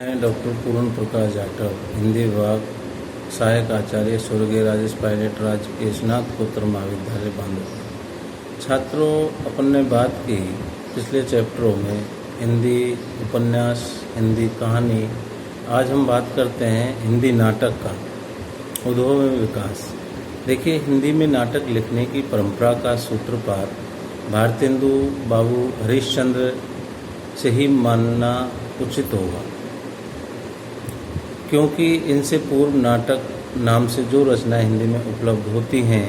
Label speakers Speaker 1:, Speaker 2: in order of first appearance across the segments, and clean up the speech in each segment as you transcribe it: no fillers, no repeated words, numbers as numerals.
Speaker 1: मैं डॉक्टर पूर्ण प्रकाश जाटव, हिंदी विभाग सहायक आचार्य, स्वर्गीय राजेश पायलट राजकीय स्नातकोत्तर महाविद्यालय बांदीकुई। छात्रों, अपन ने बात की पिछले चैप्टरों में हिंदी उपन्यास, हिंदी कहानी। आज हम बात करते हैं हिंदी नाटक का उद्भव में विकास। देखिए, हिंदी में नाटक लिखने की परंपरा का सूत्रपात भारतेंदु बाबू हरिश्चंद्र से ही मानना उचित होगा, क्योंकि इनसे पूर्व नाटक नाम से जो रचनाएं हिंदी में उपलब्ध होती हैं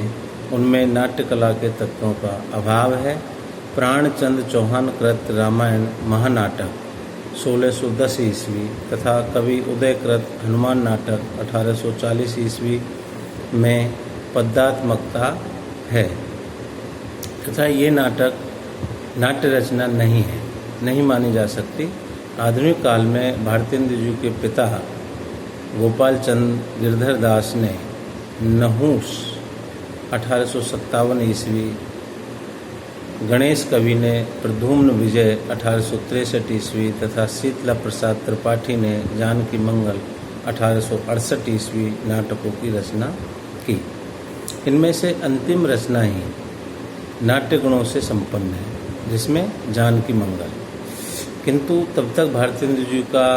Speaker 1: उनमें नाट्य कला के तत्वों का अभाव है। प्राणचंद चौहान कृत रामायण महानाटक 1610 ईस्वी तथा कवि उदय कृत हनुमान नाटक 1840 ईस्वी में पद्यात्मकता है तथा ये नाटक नाट्य रचना नहीं मानी जा सकती। आधुनिक काल में भारतेंदु जी के पिता गोपाल चंद गिरधर दास ने नहुस 1857 ईस्वी, गणेश कवि ने प्रद्युम्न विजय 1863 ईस्वी तथा शीतला प्रसाद त्रिपाठी ने जानकी मंगल 1868 ईस्वी नाटकों की रचना की। इनमें से अंतिम रचना ही नाट्य गुणों से संपन्न है, जिसमें जानकी मंगल। किंतु तब तक भारतेंदु जी का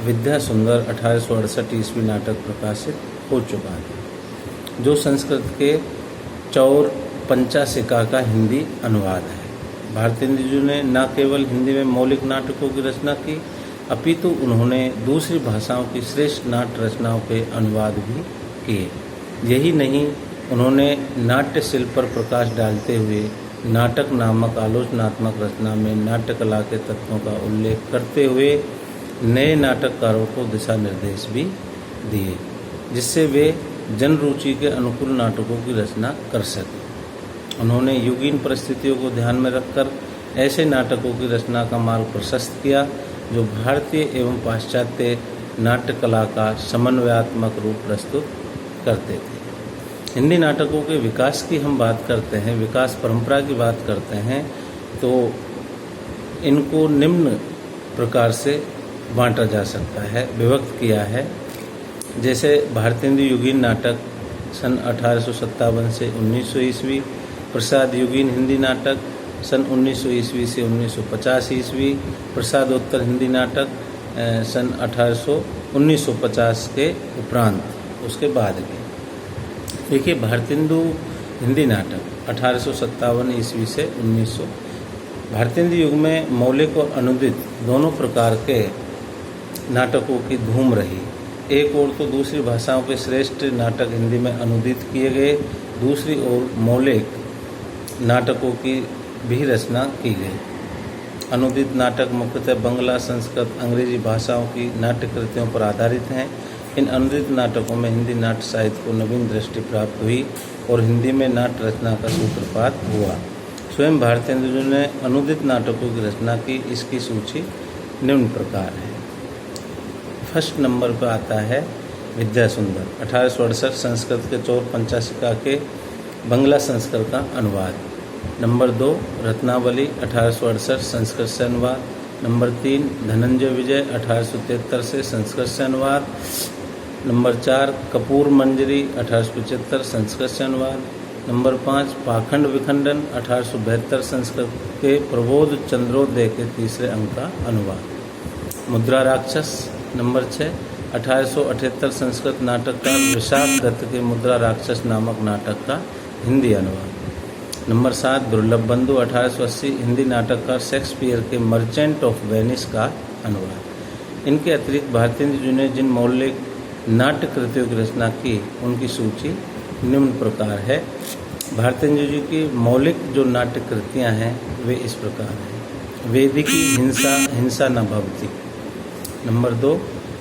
Speaker 1: विद्या सुंदर 1868 ईस्वी नाटक प्रकाशित हो चुका है, जो संस्कृत के चौर पंचाशिका का हिंदी अनुवाद है। भारतेंदु जी ने न केवल हिंदी में मौलिक नाटकों की रचना की, अपितु उन्होंने दूसरी भाषाओं की श्रेष्ठ नाट्य रचनाओं के अनुवाद भी किए। यही नहीं, उन्होंने नाट्य शिल्प पर प्रकाश डालते हुए नाटक नामक आलोचनात्मक रचना में नाट्य कला के तत्वों का उल्लेख करते हुए नए नाटककारों को दिशा निर्देश भी दिए, जिससे वे जन रुचि के अनुकूल नाटकों की रचना कर सकें। उन्होंने युगीन परिस्थितियों को ध्यान में रखकर ऐसे नाटकों की रचना का मार्ग प्रशस्त किया जो भारतीय एवं पाश्चात्य नाट्य कला का समन्वयात्मक रूप प्रस्तुत करते थे। हिंदी नाटकों के विकास की हम बात करते हैं, विकास परंपरा की बात करते हैं, तो इनको निम्न प्रकार से बांटा जा सकता है, विभक्त किया है। जैसे भारतेंदु युगीन नाटक सन 1857 से 1900 ईस्वी, प्रसाद युगीन हिंदी नाटक सन 1900 ईस्वी से 1950 ईस्वी, प्रसादोत्तर हिंदी नाटक सन 1950 के उपरांत, उसके बाद के। देखिए, भारतेंदु हिंदी नाटक 1857 ईस्वी से 1900। भारतेंदु युग में मौलिक और अनुदित दोनों प्रकार के नाटकों की धूम रही। एक ओर तो दूसरी भाषाओं के श्रेष्ठ नाटक हिंदी में अनुदित किए गए, दूसरी ओर मौलिक नाटकों की भी रचना की गई। अनुदित नाटक मुख्यतः बंगला, संस्कृत, अंग्रेजी भाषाओं की नाट्य कृतियों पर आधारित हैं। इन अनुदित नाटकों में हिंदी नाट्य साहित्य को नवीन दृष्टि प्राप्त हुई और हिंदी में नाट्य रचना का सूत्रपात हुआ। स्वयं भारतेंदु जी ने अनुदित नाटकों की रचना की। इसकी सूची निम्न प्रकार है। फर्स्ट नंबर पर आता है विद्या सुंदर 1868 संस्कृत के चौर पंचाशिका के बंगला संस्कृत का अनुवाद। नंबर 2 रत्नावली 1868 संस्कृत से अनुवाद। नंबर 3 धनंजय विजय 1873 से संस्कृत से अनुवाद। नंबर 4 कपूर मंजरी 1875 संस्कृत से अनुवाद। नंबर 5 पाखंड विखंडन 1872 संस्कृत के प्रबोध चंद्रोदय के तीसरे अंक का अनुवाद। मुद्रा राक्षस। नंबर 6 1878 संस्कृत नाटककार विशाख दत्त के मुद्रा राक्षस नामक नाटक का हिंदी अनुवाद। नंबर 7 दुर्लभ बंधु 1880 हिंदी नाटककार शेक्सपियर के मर्चेंट ऑफ वेनिस का अनुवाद। इनके अतिरिक्त भारतेंदु जी ने जिन मौलिक नाट्य कृतियों की रचना की, उनकी सूची निम्न प्रकार है। भारतेंदु जी की मौलिक जो नाट्य कृतियाँ हैं वे इस प्रकार हैं। वेदिकी हिंसा न भवति। Number 2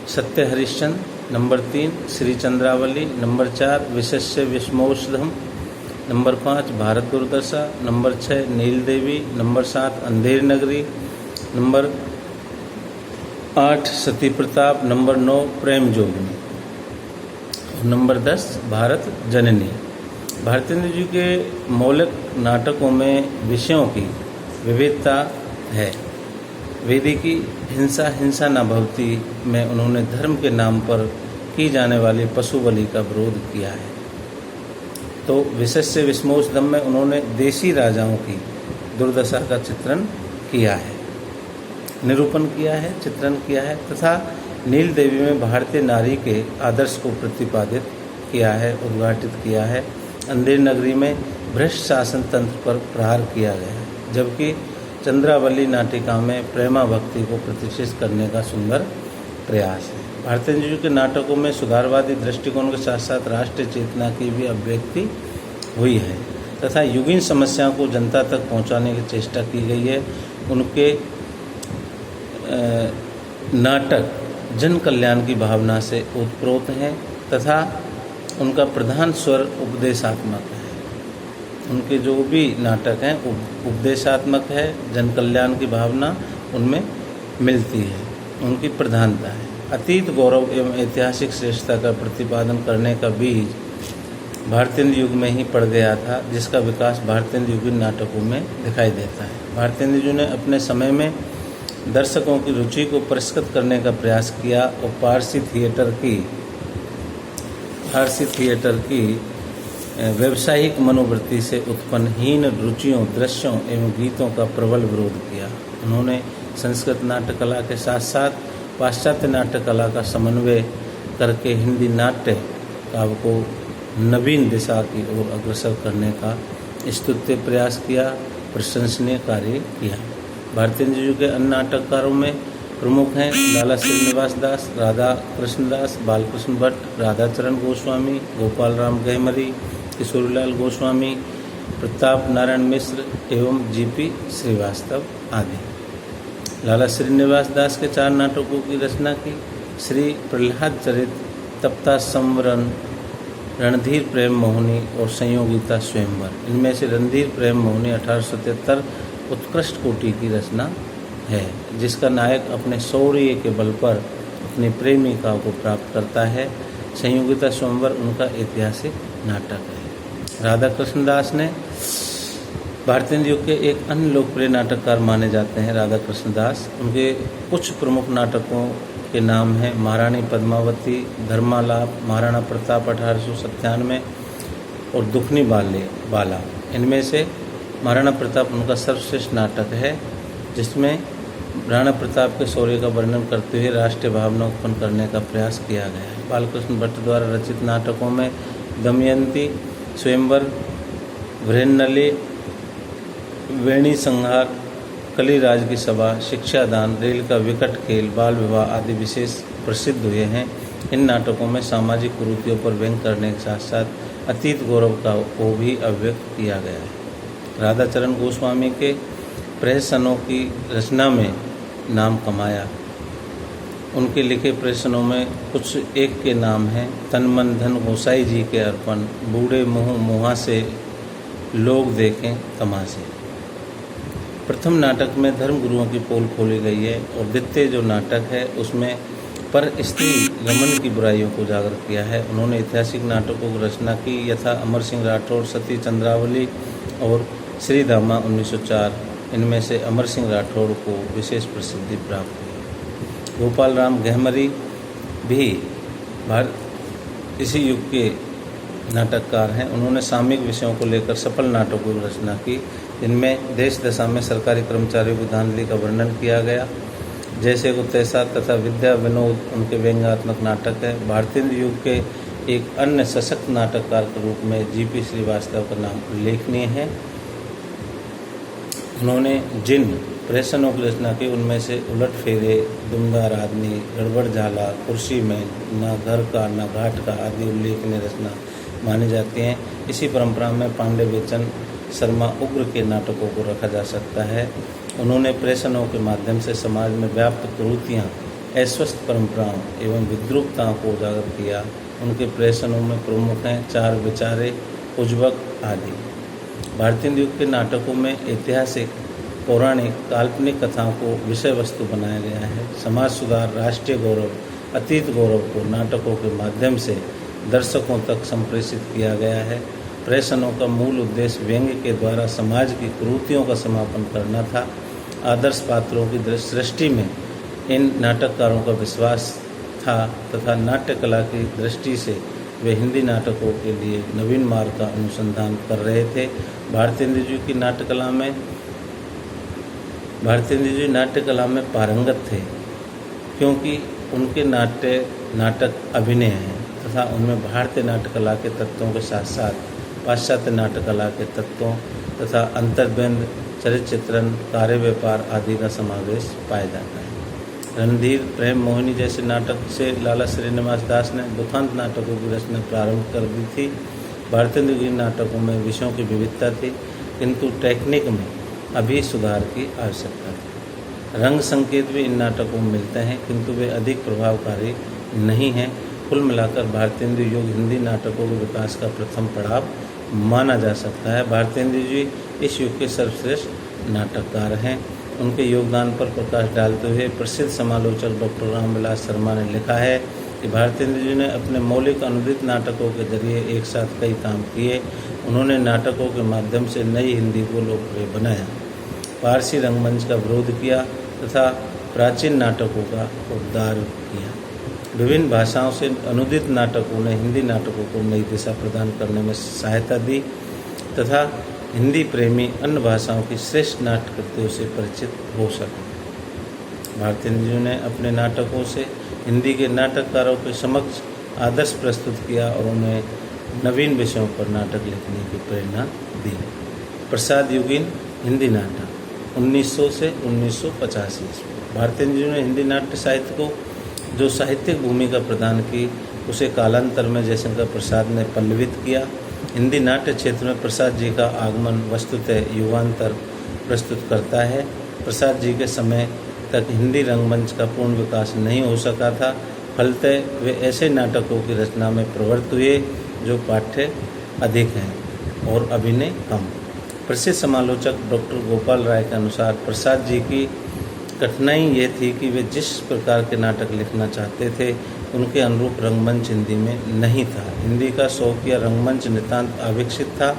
Speaker 1: Satya Harishchandra. Number 3 Shri Chandravali. Number 4 Vishasya Vishamaushadham. Number 5 Bharat Durdasha. Number 6 Neel Devi. Number 7 Andher Nagari. Number 8 Sati Pratap. Number 9 Prem Jogini. Number 10 Bharat Janani. Bharatendu ji के मौलिक नाटकों में विषयों की विविधता है। वेदिकी हिंसा हिंसा न भवती में उन्होंने धर्म के नाम पर की जाने वाली पशु बलि का विरोध किया है। तो विशेष्य विस्मोचनम में उन्होंने देशी राजाओं की दुर्दशा का चित्रण किया है, निरूपण किया है, चित्रण किया है तथा नील देवी में भारतीय नारी के आदर्श को प्रतिपादित किया है, उद्घाटित किया है। अंधेर नगरी में भ्रष्ट शासन तंत्र पर प्रहार किया गया है, जबकि चंद्रावली नाटिका में प्रेमा भक्ति को प्रतिष्ठित करने का सुंदर प्रयास है। भारतेंदु जी के नाटकों में सुधारवादी दृष्टिकोण के साथ साथ राष्ट्रीय चेतना की भी अभिव्यक्ति हुई है तथा युगीन समस्याओं को जनता तक पहुंचाने की चेष्टा की गई है। उनके नाटक जन कल्याण की भावना से ओतप्रोत हैं तथा उनका प्रधान स्वर उपदेशात्मक है। उनके जो भी नाटक हैं उपदेशात्मक है, जन कल्याण की भावना उनमें मिलती है, उनकी प्रधानता है। अतीत गौरव एवं ऐतिहासिक श्रेष्ठता का प्रतिपादन करने का बीज भारतेंदु युग में ही पड़ गया था, जिसका विकास भारतेंदु युगीन नाटकों में दिखाई देता है। भारतेंदु जी ने अपने समय में दर्शकों की रुचि को पुरस्कृत करने का प्रयास किया और पारसी थिएटर की व्यावसायिक मनोवृत्ति से उत्पन्न हीन रुचियों, दृश्यों एवं गीतों का प्रबल विरोध किया। उन्होंने संस्कृत नाट्य कला के साथ साथ पाश्चात्य नाट्य कला का समन्वय करके हिंदी नाट्य काव्य को नवीन दिशा की ओर अग्रसर करने का स्तुत्य प्रयास किया, प्रशंसनीय कार्य किया। भारतेंदु जी के अन्य नाटककारों में प्रमुख हैं लाला श्रीनिवास दास, राधा कृष्णदास, बालकृष्ण भट्ट, राधाचरण गोस्वामी, गोपाल राम गहमरी, किशोरीलाल गोस्वामी, प्रताप नारायण मिश्र एवं जीपी श्रीवास्तव आदि। लाला श्रीनिवास दास के 4 नाटकों की रचना की। श्री प्रहलाद चरित, तप्ता संवरण, रणधीर प्रेम मोहिनी और संयोगिता स्वयंवर। इनमें से रणधीर प्रेम मोहिनी 1873 उत्कृष्ट कोटि की रचना है, जिसका नायक अपने शौर्य के बल पर अपनी प्रेमिका को प्राप्त करता है। संयोगिता स्वयंवर उनका ऐतिहासिक नाटक है। राधा कृष्णदास ने भारतेंदु युग के एक अन्य लोकप्रिय नाटककार माने जाते हैं राधा कृष्णदास। उनके कुछ प्रमुख नाटकों के नाम हैं महारानी पद्मावती, धर्मालाप, महाराणा प्रताप 1897 और दुखनी बाला। इनमें से महाराणा प्रताप उनका सर्वश्रेष्ठ नाटक है, जिसमें राणा प्रताप के शौर्य का वर्णन करते हुए राष्ट्रीय भावना उत्पन्न करने का प्रयास किया गया है। बालकृष्ण भट्ट द्वारा रचित नाटकों में दमयंती, स्वयंवर, वृहन्नली, वेणी संहार, कलिराज की सभा, शिक्षादान, रेल का विकट खेल, बाल विवाह आदि विशेष प्रसिद्ध हुए हैं। इन नाटकों में सामाजिक कुरीतियों पर व्यंग करने के साथ साथ अतीत गौरव को भी अभिव्यक्त किया गया है। राधाचरण गोस्वामी के प्रहसनों की रचना में नाम कमाया। उनके लिखे प्रहसनों में कुछ एक के नाम हैं तन मन धन गोसाई जी के अर्पण, बूढ़े मुँह मुँहा से लोग देखें तमाशे। प्रथम नाटक में धर्म गुरुओं की पोल खोली गई है और द्वितीय जो नाटक है उसमें पर स्त्री रमन की बुराइयों को उजागर किया है। उन्होंने ऐतिहासिक नाटकों की रचना की, यथा अमर सिंह राठौड़, सती चंद्रावली और श्रीधामा 1904। इनमें से अमर सिंह राठौड़ को विशेष प्रसिद्धि प्राप्त हुई। गोपाल राम गहमरी भी इसी युग के नाटककार हैं। उन्होंने सामयिक विषयों को लेकर सफल नाटकों की रचना की, जिनमें देश दशा में सरकारी कर्मचारियों की धांधली का वर्णन किया गया, जैसे को तैसा तथा विद्या विनोद उनके व्यंग्यात्मक नाटक है। भारतेंदु युग के एक अन्य सशक्त नाटककार के रूप में जीपी श्रीवास्तव का नाम उल्लेखनीय है। उन्होंने जिन प्रहसनों की रचना की उनमें से उलट फेरे, दुमदार आदमी, गड़बड़ झाला, कुर्सी में, ना घर का ना घाट का आदि उल्लेखनीय रचना मानी जाती हैं। इसी परंपरा में पांडे बेचन शर्मा उग्र के नाटकों को रखा जा सकता है। उन्होंने प्रहसनों के माध्यम से समाज में व्याप्त कुरीतियाँ, अस्वस्थ परंपराओं एवं विद्रूपताओं को उजागर किया। उनके प्रहसनों में प्रमुख हैं चार विचारे, उज्जवक आदि। भारतेंदु युग के नाटकों में ऐतिहासिक, पौराणिक, काल्पनिक कथाओं को विषय वस्तु बनाया गया है। समाज सुधार, राष्ट्रीय गौरव, अतीत गौरव को नाटकों के माध्यम से दर्शकों तक संप्रेषित किया गया है। प्रहसनों का मूल उद्देश्य व्यंग्य के द्वारा समाज की कुरीतियों का समापन करना था। आदर्श पात्रों की सृष्टि में इन नाटककारों का विश्वास था तथा नाट्य कला की दृष्टि से वे हिंदी नाटकों के लिए नवीन मार्ग का अनुसंधान कर रहे थे। भारतेंदु जी की भारतेंदु जी नाट्य कला में पारंगत थे क्योंकि उनके नाटक अभिनय हैं तथा उनमें भारतीय नाट्य कला के तत्वों के साथ साथ पाश्चात्य नाट्य कला के तत्वों तथा अंतर्द्वंद, चरित्र चित्रण, कार्य व्यापार आदि का समावेश पाया जाता है। रणधीर, प्रेम मोहिनी जैसे नाटक से लाला श्रीनिवास दास ने दुखांत नाटकों की रचना प्रारंभ कर दी थी। भारतेंदु जी नाटकों में विषयों की विविधता थी किंतु टेक्निक में अभी सुधार की आवश्यकता थी। रंग संकेत भी इन नाटकों में मिलते हैं किंतु वे अधिक प्रभावकारी नहीं हैं। कुल मिलाकर भारतेंदु युग हिंदी नाटकों के विकास का प्रथम पड़ाव माना जा सकता है। भारतेंदु जी इस युग के सर्वश्रेष्ठ नाटककार हैं। उनके योगदान पर प्रकाश डालते हुए प्रसिद्ध समालोचक डॉक्टर रामविलास शर्मा ने लिखा है कि भारतेंदु जी ने अपने मौलिक अनुदित नाटकों के जरिए एक साथ कई काम किए। उन्होंने नाटकों के माध्यम से नई हिंदी को लोकप्रिय बनाया, फारसी रंगमंच का विरोध किया तथा प्राचीन नाटकों का उद्धार किया। विभिन्न भाषाओं से अनुदित नाटकों ने हिंदी नाटकों को नई दिशा प्रदान करने में सहायता दी तथा हिंदी प्रेमी अन्य भाषाओं की श्रेष्ठ नाट्यकृतियों से परिचित हो सके। भारतेंदु जी ने अपने नाटकों से हिंदी के नाटककारों के समक्ष आदर्श प्रस्तुत किया और उन्हें नवीन विषयों पर नाटक लिखने की प्रेरणा दी। प्रसाद युगीन हिंदी नाटक 1900 से 1985 ईस्वी। भारतेंदु जी ने हिंदी नाट्य साहित्य को जो साहित्यिक भूमिका प्रदान की उसे कालांतर में जयशंकर प्रसाद ने पल्लवित किया। हिंदी नाट्य क्षेत्र में प्रसाद जी का आगमन वस्तुतः युगांतर प्रस्तुत करता है। प्रसाद जी के समय तक हिंदी रंगमंच का पूर्ण विकास नहीं हो सका था, फलतः वे ऐसे नाटकों की रचना में प्रवृत्त हुए जो पाठ्य अधिक हैं और अभिनय कम। प्रसिद्ध समालोचक डॉक्टर गोपाल राय के अनुसार प्रसाद जी की कठिनाई ये थी कि वे जिस प्रकार के नाटक लिखना चाहते थे उनके अनुरूप रंगमंच हिंदी में नहीं था। हिंदी का शौकिया रंगमंच नितांत अविकसित था,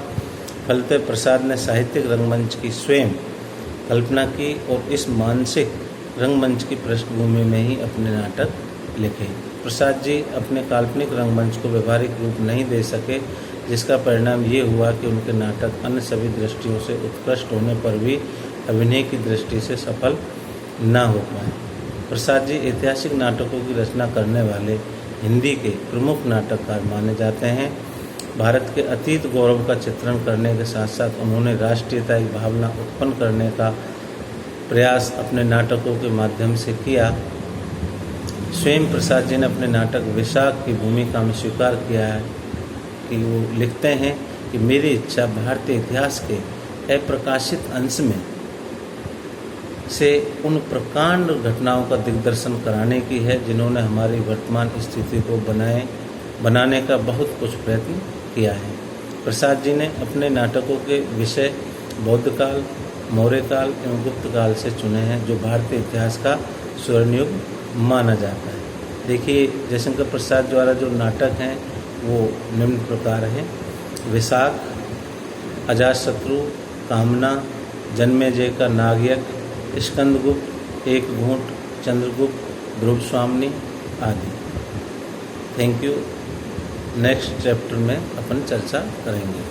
Speaker 1: फलतः प्रसाद ने साहित्यिक रंगमंच की स्वयं कल्पना की और इस मानसिक रंगमंच की पृष्ठभूमि में ही अपने नाटक लिखे। प्रसाद जी अपने काल्पनिक रंगमंच को व्यवहारिक रूप नहीं दे सके, जिसका परिणाम ये हुआ कि उनके नाटक अन्य सभी दृष्टियों से उत्कृष्ट होने पर भी अभिनय की दृष्टि से सफल न हो पाए। प्रसाद जी ऐतिहासिक नाटकों की रचना करने वाले हिंदी के प्रमुख नाटककार माने जाते हैं। भारत के अतीत गौरव का चित्रण करने के साथ साथ उन्होंने राष्ट्रीयता की भावना उत्पन्न करने का प्रयास अपने नाटकों के माध्यम से किया। स्वयं प्रसाद जी ने अपने नाटक विशाख की भूमिका में स्वीकार किया है कि वो लिखते हैं कि मेरी इच्छा भारतीय इतिहास के अप्रकाशित अंश में से उन प्रकांड घटनाओं का दिग्दर्शन कराने की है जिन्होंने हमारी वर्तमान स्थिति को बनाने का बहुत कुछ प्रयत्न किया है। प्रसाद जी ने अपने नाटकों के विषय बौद्ध काल, मौर्य काल एवं गुप्त काल से चुने हैं जो भारतीय इतिहास का स्वर्ण युग माना जाता है। देखिए, जयशंकर प्रसाद द्वारा जो नाटक हैं वो निम्न प्रकार हैं: विशाख, अजातशत्रु, कामना, जन्मेजय का नागयज्ञ, स्कंदगुप्त, एक घूंट, चंद्रगुप्त, ध्रुव स्वामिनी आदि। Thank you. नेक्स्ट चैप्टर में अपन चर्चा करेंगे।